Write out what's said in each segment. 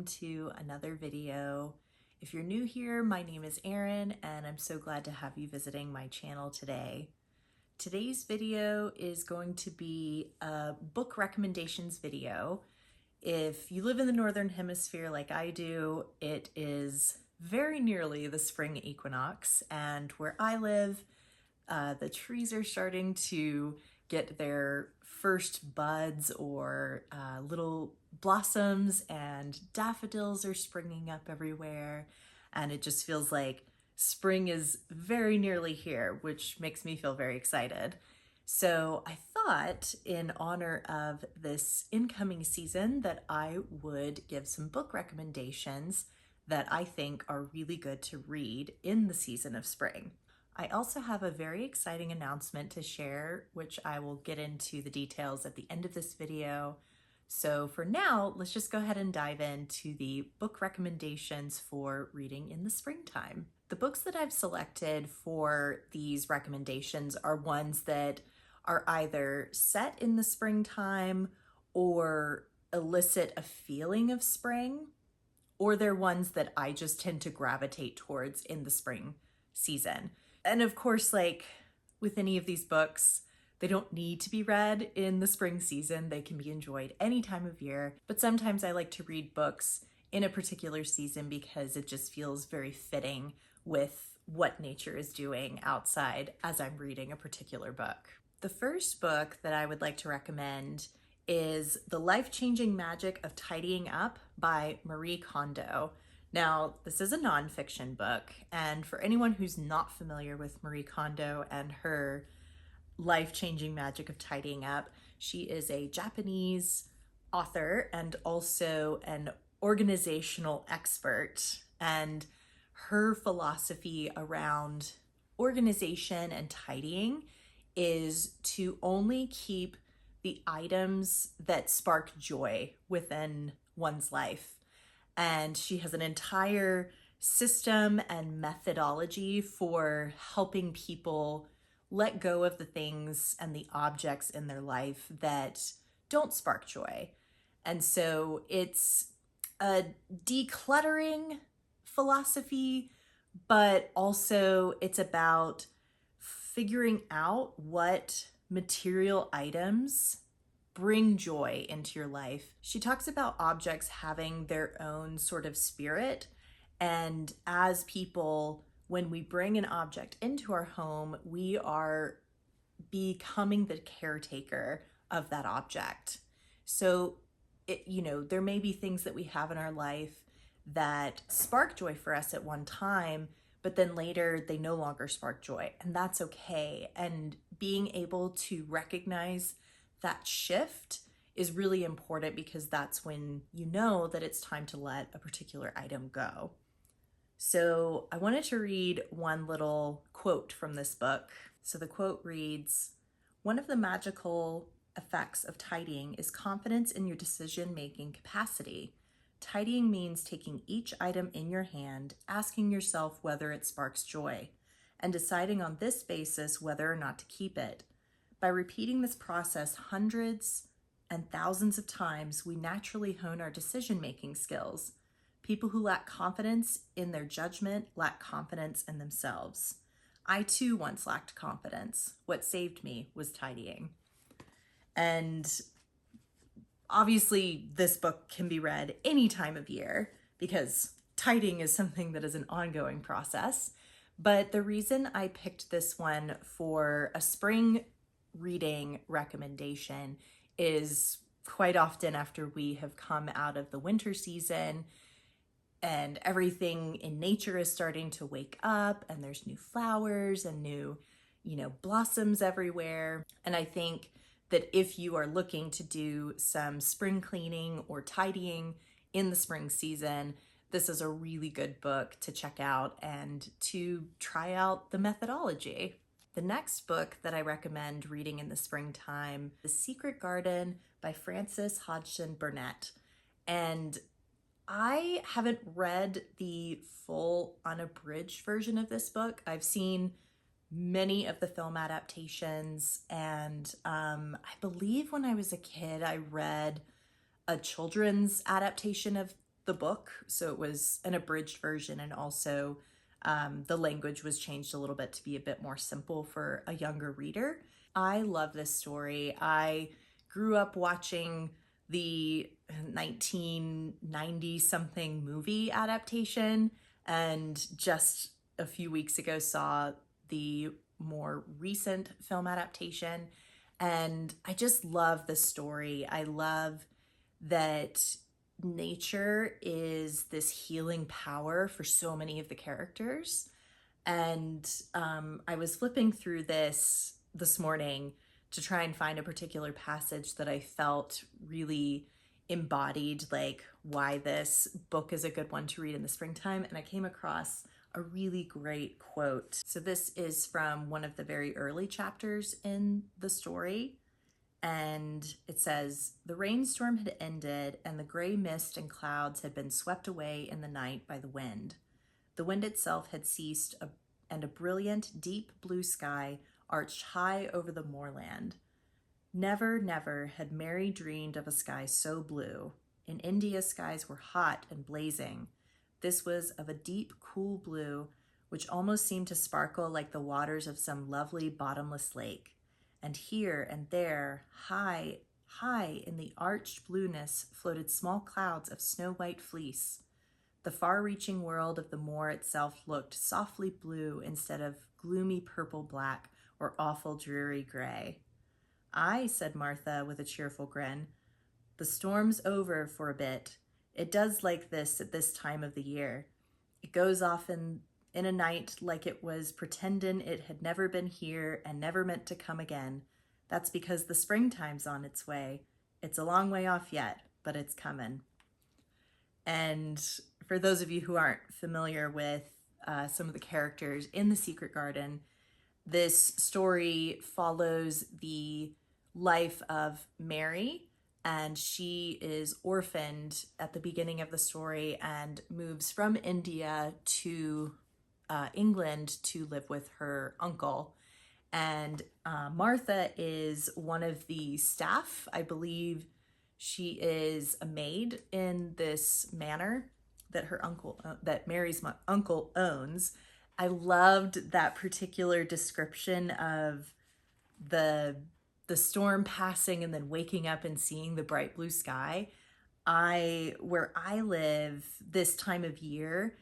to another video. If you're new here, my name is Erin and I'm so glad to have you visiting my channel today. Today's video is going to be a book recommendations video. If you live in the Northern Hemisphere like I do, it is very nearly the spring equinox, and where I live, the trees are starting to get their first buds or little blossoms, and daffodils are springing up everywhere, and it just feels like spring is very nearly here, which makes me feel very excited. So I thought, in honor of this incoming season, that I would give some book recommendations that I think are really good to read in the season of spring. I also have a very exciting announcement to share, which I will get into the details at the end of this video. So for now, let's just go ahead and dive into the book recommendations for reading in the springtime. The books that I've selected for these recommendations are ones that are either set in the springtime or elicit a feeling of spring, or they're ones that I just tend to gravitate towards in the spring season. And of course, like with any of these books, they don't need to be read in the spring season. They can be enjoyed any time of year. But sometimes I like to read books in a particular season because it just feels very fitting with what nature is doing outside as I'm reading a particular book. The first book that I would like to recommend is The Life-Changing Magic of Tidying Up by Marie Kondo. Now, this is a nonfiction book, and for anyone who's not familiar with Marie Kondo and her life-changing magic of tidying up, she is a Japanese author and also an organizational expert, and her philosophy around organization and tidying is to only keep the items that spark joy within one's life. And she has an entire system and methodology for helping people let go of the things and the objects in their life that don't spark joy. And so it's a decluttering philosophy, but also it's about figuring out what material items bring joy into your life. She talks about objects having their own sort of spirit, and as people, when we bring an object into our home, we are becoming the caretaker of that object. So there may be things that we have in our life that spark joy for us at one time, but then later they no longer spark joy, and that's okay. And being able to recognize that shift is really important, because that's when you know that it's time to let a particular item go. So I wanted to read one little quote from this book. So the quote reads, "One of the magical effects of tidying is confidence in your decision-making capacity. Tidying means taking each item in your hand, asking yourself whether it sparks joy, and deciding on this basis whether or not to keep it. By repeating this process hundreds and thousands of times, we naturally hone our decision-making skills. People who lack confidence in their judgment lack confidence in themselves. I too once lacked confidence. What saved me was tidying." And obviously this book can be read any time of year because tidying is something that is an ongoing process. But the reason I picked this one for a spring reading recommendation is quite often after we have come out of the winter season and everything in nature is starting to wake up, and there's new flowers and new, blossoms everywhere. And I think that if you are looking to do some spring cleaning or tidying in the spring season, this is a really good book to check out and to try out the methodology. The next book that I recommend reading in the springtime, The Secret Garden by Frances Hodgson Burnett. And I haven't read the full unabridged version of this book. I've seen many of the film adaptations, and I believe when I was a kid, I read a children's adaptation of the book, so it was an abridged version, and also the language was changed a little bit to be a bit more simple for a younger reader. I love this story. I grew up watching the 1990 something movie adaptation, and just a few weeks ago saw the more recent film adaptation, and I just love the story. I love that nature is this healing power for so many of the characters. And I was flipping through this morning to try and find a particular passage that I felt really embodied like why this book is a good one to read in the springtime, and I came across a really great quote. So this is from one of the very early chapters in the story, and it says, "The rainstorm had ended and the gray mist and clouds had been swept away in the night by the wind. The wind itself had ceased, and a brilliant, deep blue sky arched high over the moorland. Never, never had Mary dreamed of a sky so blue. In India, skies were hot and blazing. This was of a deep, cool blue, which almost seemed to sparkle like the waters of some lovely bottomless lake. And here and there, high, high in the arched blueness, floated small clouds of snow-white fleece. The far-reaching world of the moor itself looked softly blue instead of gloomy purple-black or awful dreary gray." "Aye," said Martha with a cheerful grin. "The storm's over for a bit. It does like this at this time of the year. It goes off in a night like it was pretendin' it had never been here and never meant to come again. That's because the springtime's on its way. It's a long way off yet, but it's comin'." And for those of you who aren't familiar with some of the characters in The Secret Garden, this story follows the life of Mary, and she is orphaned at the beginning of the story and moves from India to England to live with her uncle. And Martha is one of the staff. I believe she is a maid in this manor that her uncle, that Mary's uncle owns. I loved that particular description of the storm passing and then waking up and seeing the bright blue sky. Where I live this time of year,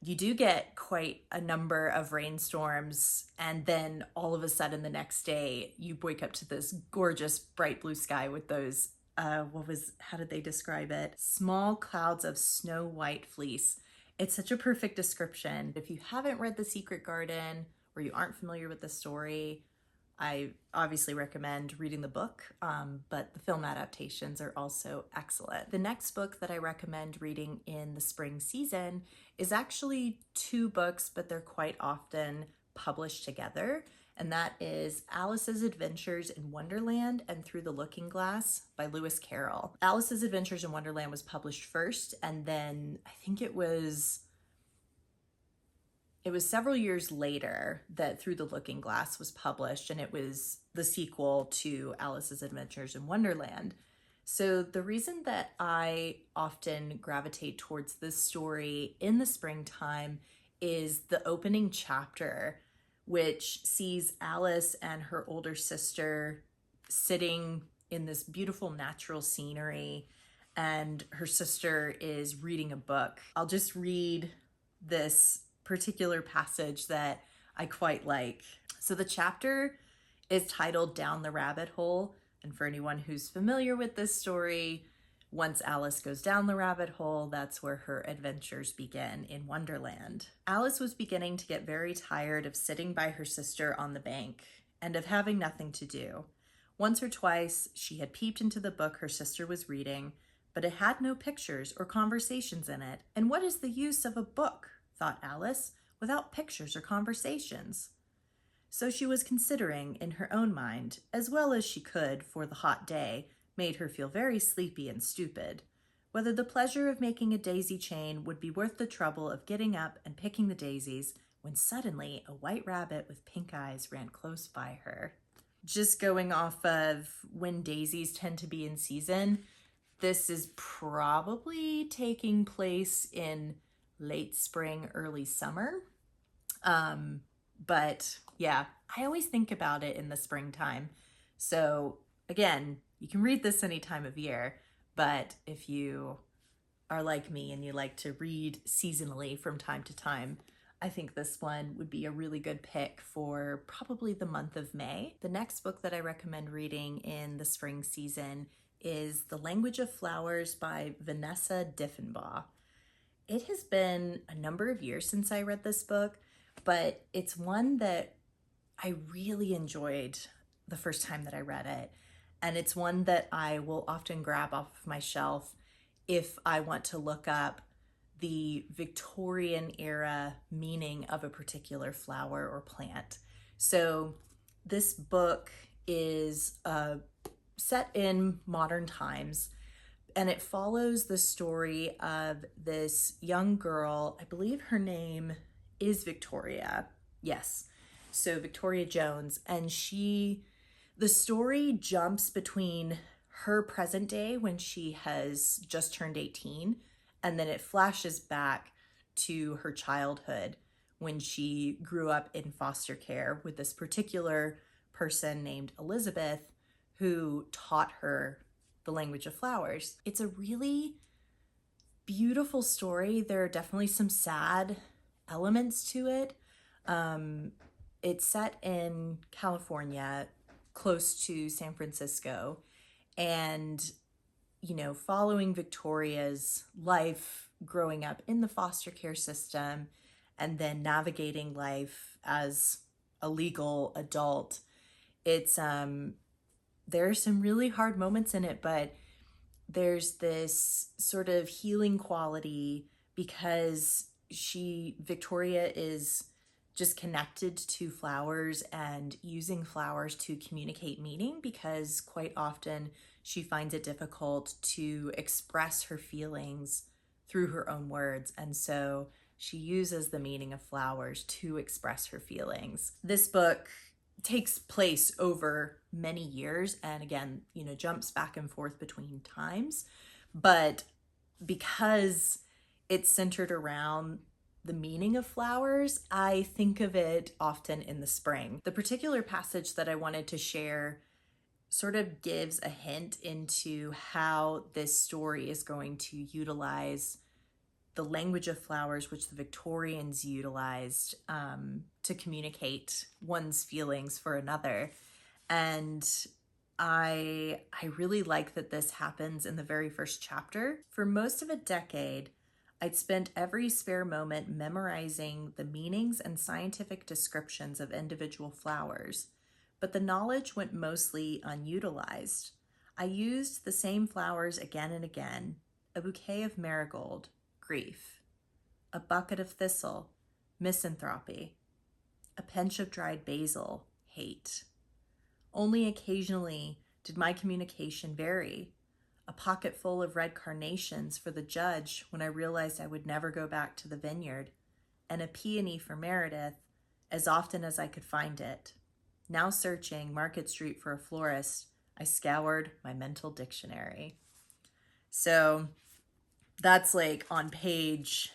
you do get quite a number of rainstorms, and then all of a sudden the next day you wake up to this gorgeous bright blue sky with those how did they describe it? Small clouds of snow white fleece. It's such a perfect description. If you haven't read The Secret Garden or you aren't familiar with the story, I obviously recommend reading the book, but the film adaptations are also excellent. The next book that I recommend reading in the spring season is actually two books, but they're quite often published together, and that is Alice's Adventures in Wonderland and Through the Looking Glass by Lewis Carroll. Alice's Adventures in Wonderland was published first, and then I think it was several years later that Through the Looking Glass was published, and it was the sequel to Alice's Adventures in Wonderland. So the reason that I often gravitate towards this story in the springtime is the opening chapter, which sees Alice and her older sister sitting in this beautiful natural scenery, and her sister is reading a book. I'll just read this particular passage that I quite like. So the chapter is titled Down the Rabbit Hole, and for anyone who's familiar with this story, once Alice goes down the rabbit hole, that's where her adventures begin in Wonderland. Alice was beginning to get very tired of sitting by her sister on the bank and of having nothing to do. Once or twice, she had peeped into the book her sister was reading, but it had no pictures or conversations in it. And what is the use of a book, thought Alice, without pictures or conversations? So she was considering in her own mind, as well as she could, for the hot day made her feel very sleepy and stupid, whether the pleasure of making a daisy chain would be worth the trouble of getting up and picking the daisies, when suddenly a white rabbit with pink eyes ran close by her. Just going off of when daisies tend to be in season, This is probably taking place in late spring, early summer. But yeah, I always think about it in the springtime. So again, you can read this any time of year, but if you are like me and you like to read seasonally from time to time, I think this one would be a really good pick for probably the month of May. The next book that I recommend reading in the spring season is The Language of Flowers by Vanessa Diffenbaugh. It has been a number of years since I read this book, but it's one that I really enjoyed the first time that I read it. And it's one that I will often grab off of my shelf if I want to look up the Victorian era meaning of a particular flower or plant. So this book is set in modern times, and it follows the story of this young girl. I believe her name is Victoria. Yes. So Victoria Jones, and the story jumps between her present day when she has just turned 18, and then it flashes back to her childhood when she grew up in foster care with this particular person named Elizabeth who taught her the language of flowers. It's a really beautiful story. There are definitely some sad elements to it. It's set in California, close to San Francisco, and following Victoria's life growing up in the foster care system and then navigating life as a legal adult. It's there are some really hard moments in it, but there's this sort of healing quality because Victoria is just connected to flowers and using flowers to communicate meaning, because quite often she finds it difficult to express her feelings through her own words. And so she uses the meaning of flowers to express her feelings. This book takes place over many years and again, jumps back and forth between times. But because it's centered around the meaning of flowers, I think of it often in the spring. The particular passage that I wanted to share sort of gives a hint into how this story is going to utilize the language of flowers, which the Victorians utilized to communicate one's feelings for another. And I really like that this happens in the very first chapter. For most of a decade, I'd spent every spare moment memorizing the meanings and scientific descriptions of individual flowers, but the knowledge went mostly unutilized. I used the same flowers again and again: a bouquet of marigold, grief; a bucket of thistle, misanthropy; a pinch of dried basil, hate. Only occasionally did my communication vary: a pocket full of red carnations for the judge when I realized I would never go back to the vineyard, and a peony for Meredith as often as I could find it. Now searching Market Street for a florist, I scoured my mental dictionary. So that's like on page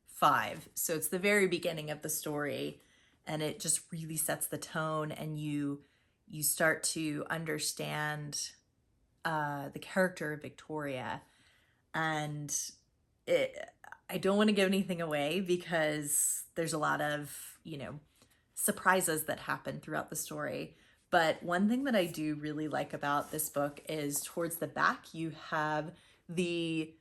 5. So it's the very beginning of the story, and it just really sets the tone, and you start to understand the character of Victoria. And I don't want to give anything away because there's a lot of, surprises that happen throughout the story. But one thing that I do really like about this book is towards the back, you have the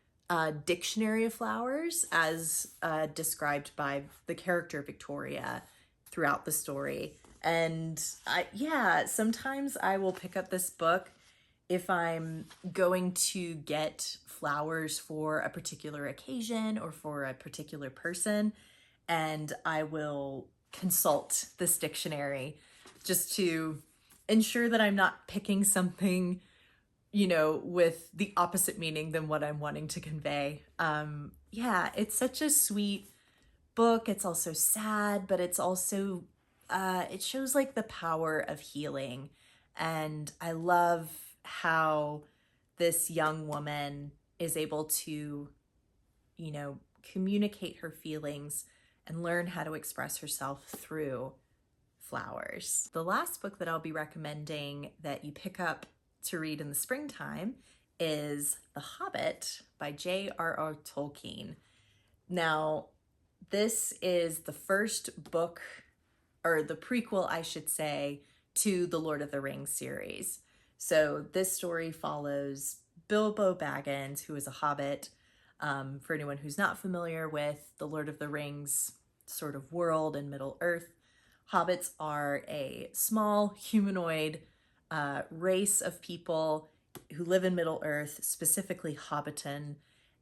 dictionary of flowers as described by the character Victoria throughout the story. And sometimes I will pick up this book if I'm going to get flowers for a particular occasion or for a particular person, and I will consult this dictionary just to ensure that I'm not picking something, with the opposite meaning than what I'm wanting to convey. It's such a sweet book. It's also sad, but it's also, it shows like the power of healing. And I love how this young woman is able to, communicate her feelings and learn how to express herself through flowers. The last book that I'll be recommending that you pick up to read in the springtime is The Hobbit by J.R.R. Tolkien. Now, this is the first book, or the prequel, I should say, to the Lord of the Rings series. So this story follows Bilbo Baggins, who is a hobbit. For anyone who's not familiar with the Lord of the Rings sort of world in Middle Earth, hobbits are a small humanoid race of people who live in Middle Earth, specifically Hobbiton.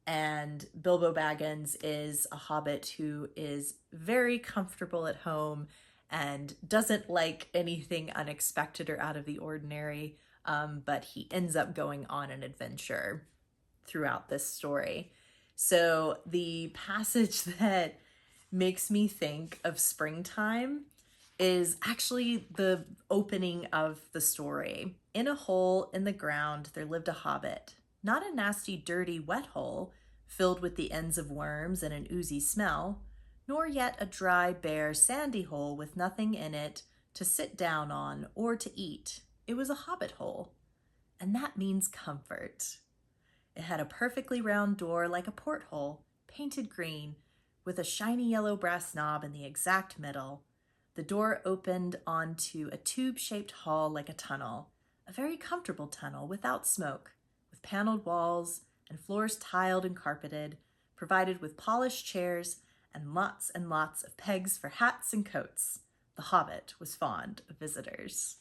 And Bilbo Baggins is a hobbit who is very comfortable at home and doesn't like anything unexpected or out of the ordinary, but he ends up going on an adventure throughout this story. So the passage that makes me think of springtime is actually the opening of the story. In a hole in the ground there lived a hobbit, not a nasty, dirty, wet hole filled with the ends of worms and an oozy smell, nor yet a dry, bare, sandy hole with nothing in it to sit down on or to eat. It was a hobbit hole, and that means comfort. It had a perfectly round door like a porthole, painted green, with a shiny yellow brass knob in the exact middle. The door opened onto a tube-shaped hall like a tunnel, a very comfortable tunnel without smoke, with paneled walls and floors tiled and carpeted, provided with polished chairs and lots of pegs for hats and coats. The Hobbit was fond of visitors.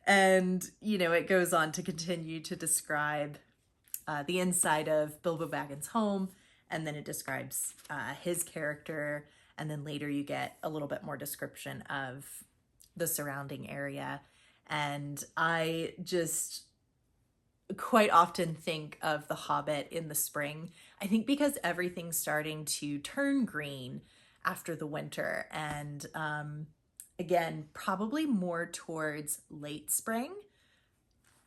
And, it goes on to continue to describe the inside of Bilbo Baggins' home, and then it describes his character, and then later you get a little bit more description of the surrounding area. And I just quite often think of The Hobbit in the spring. I think because everything's starting to turn green after the winter, and again, probably more towards late spring,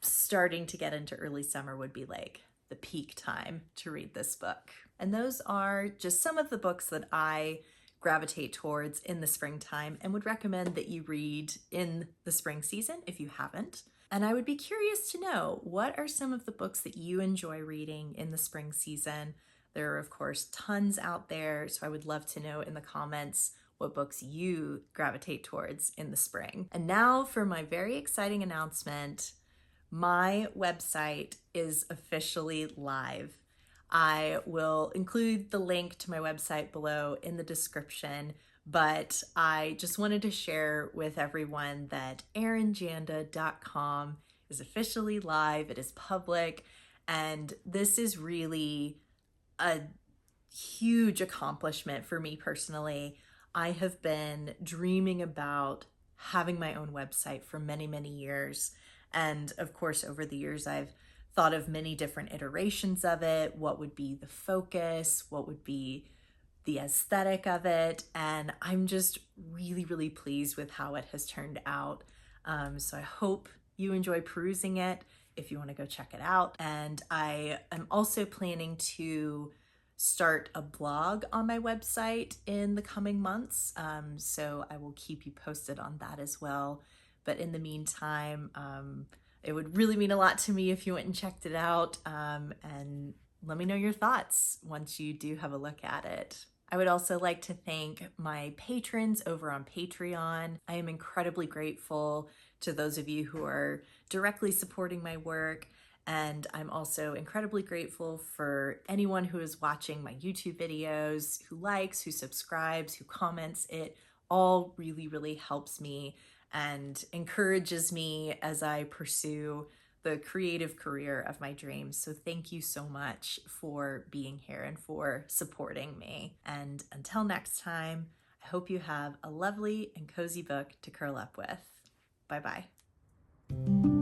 starting to get into early summer would be like the peak time to read this book. And those are just some of the books that I gravitate towards in the springtime and would recommend that you read in the spring season if you haven't. And I would be curious to know, what are some of the books that you enjoy reading in the spring season? There are, of course, tons out there, so I would love to know in the comments what books you gravitate towards in the spring. And now for my very exciting announcement. My website is officially live. I will include the link to my website below in the description, but I just wanted to share with everyone that erinjanda.com is officially live. It is public, and this is really a huge accomplishment for me personally. I have been dreaming about having my own website for many, many years. And of course, over the years, I've thought of many different iterations of it. What would be the focus? What would be the aesthetic of it? And I'm just really, really pleased with how it has turned out. So I hope you enjoy perusing it if you want to go check it out. And I am also planning to start a blog on my website in the coming months. So I will keep you posted on that as well. But in the meantime, it would really mean a lot to me if you went and checked it out, and let me know your thoughts once you do have a look at it. I would also like to thank my patrons over on Patreon. I am incredibly grateful to those of you who are directly supporting my work, and I'm also incredibly grateful for anyone who is watching my YouTube videos, who likes, who subscribes, who comments. It all really, really helps me and encourages me as I pursue the creative career of my dreams. So thank you so much for being here and for supporting me. And until next time, I hope you have a lovely and cozy book to curl up with. Bye-bye.